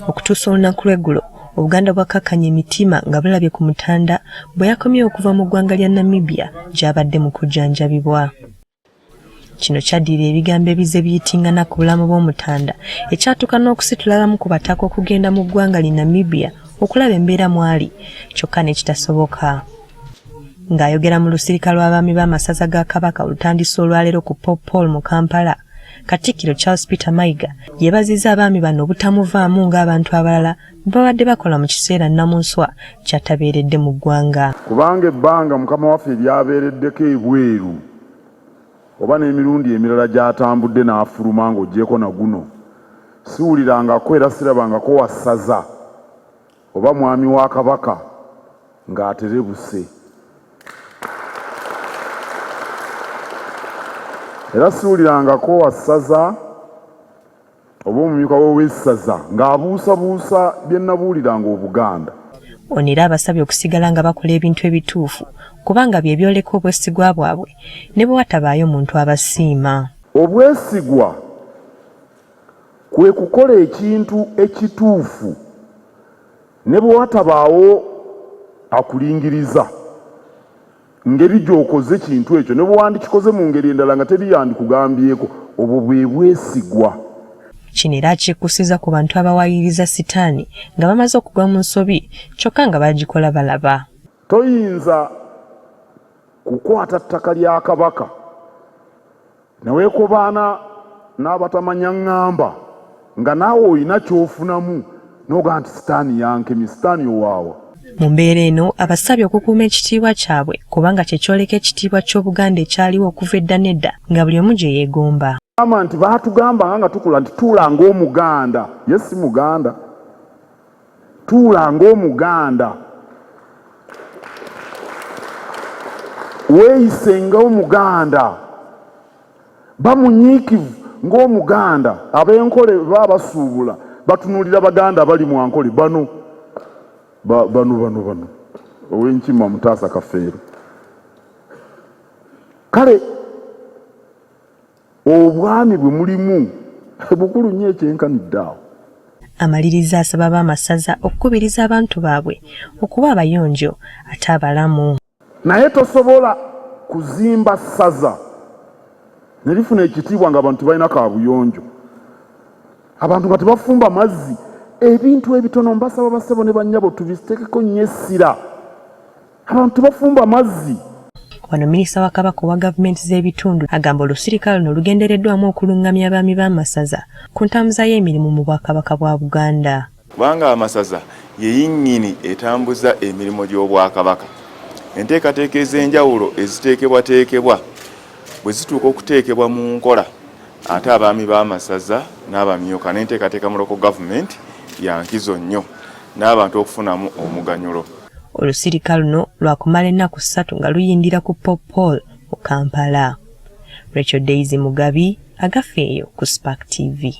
Okutuusa olunaku lw'eggulo Obuganda bwakkakkanya emitima nga bulabye ku Mutanda bwe yakomye okuva mu ggwanga lya Namibia gy'abadde mu kujjanjabibwa. Kino kyaddiira ebigambo ebize biyitingana ku bulamu bw'Omutanda ekyatuuka n'okusitula abamu ku bataka okugenda mu ggwanga li Namibia okulaba embeera mwali kyokka ne kitasoboka. Ng'ayogera mu lusirika lw'abaami b'amasaza ga Kabaka olutandise olwaleero ku Pop Paul mu Kampala, Katikkiro Charles Peter Mayiga yeebazizza abaami bano obutamuvaamu ng'abantu abalala babadde bakola mu kiseera nnamunswa kyatabeeredde mu ggwanga. Kubanga ebbanga Mukama waffe lyabeereddeko ebweru oba n'emirundi emirala gy'atambudde n'afuluma ng'oggyeko na guno, siwulirangako era sirabangako wassaza oba mwami wa Kabaka ng'aterebuse. Era siwulirangako wassaza oba omumyuka we w'essaza ng'abuusabuusa bye nabuuliranga Obuganda. Ono era abasabye okusigala nga bakola ebintu ebituufu kubanga bye byoleka obwesigwa bwabwe ne bwe watabaayo muntu abasiima. Obwesigwa kwe kukola ekintu ekituufu ne bwe watabaawo akulingiriza ngeri gy'okoze ekintu ekyo ne bwe wandikikoze mu ngeri endala nga teri yandikugambyeko, obwo bwe bwesigwa. Kino era kyekusiza ku bantu abawaayiriza sitaani nga bamaze okugwa mu nsobi kyokka nga bagikola balaba. Toyinza kukwata ttaka lya Kabaka neweekobaana n'abatamanya ŋŋamba nga naawe olina ky'ofunamu n'oga nti sitaani yankemye, sitaani owaawa. Mu mbeera eno abasabye okukuuma ekitiibwa kyabwe kubanga kye kyoleka ekitiibwa ky'Obuganda ekyaliwo okuva edda n'edda nga buli omu gye yeegomba. Nti baatugamba nga tukula nti tuula ng'Omuganda, ye si Muganda, tuula ng'Omuganda, weeyise ng'Omuganda, bamunyiikivu ng'Omuganda. Ab'enkole baba basuubula batunuulira Baganda bali mu Ankole bano ow'Enkima Mutaasa Kafeero. Kale obwami bwe mulimu bukulu nnyo ekyenkanidde awo. Amaliriza asaba b'amasaza okukubiriza abantu baabwe okuba abayonjo ate abalamu. Naye tosobola kuzimba ssaza ne lifuna ekitiibwa ng'abantu balina kaabuyonjo, abantu nga tebafumba mazzi. Ebintu ebitono mbasaba bassebo ne bannyabo tubiteekeko nnyo essira, abantu tebafumba mazzi. Wano minisita wa Kabaka wa gavumenti z'ebitundu agamba olusirika luno lugendereddwamu okulungamya abaami b'amasaza ku ntambuza y'emirimu mu Bwakabaka bwa Buganda. Kubanga amasaza ye yinnyini etambuza emirimu gy'Obwakabaka. Enteekateeka ez'enjawulo eziteekebwateekebwa bwe zituuka okuteekebwa mu nkola, ate abaami b'amasaza n'abamyuka n'enteekateeka mu local government ya nkizo nnyo n'abantu okufunamu omuganyulo. Olusirika luno lwakumala ennaku 3 nga luyindira ku Pop Paul mu Kampala. Rachel Daisy Mugabi, Agafeeyo ku Spark TV.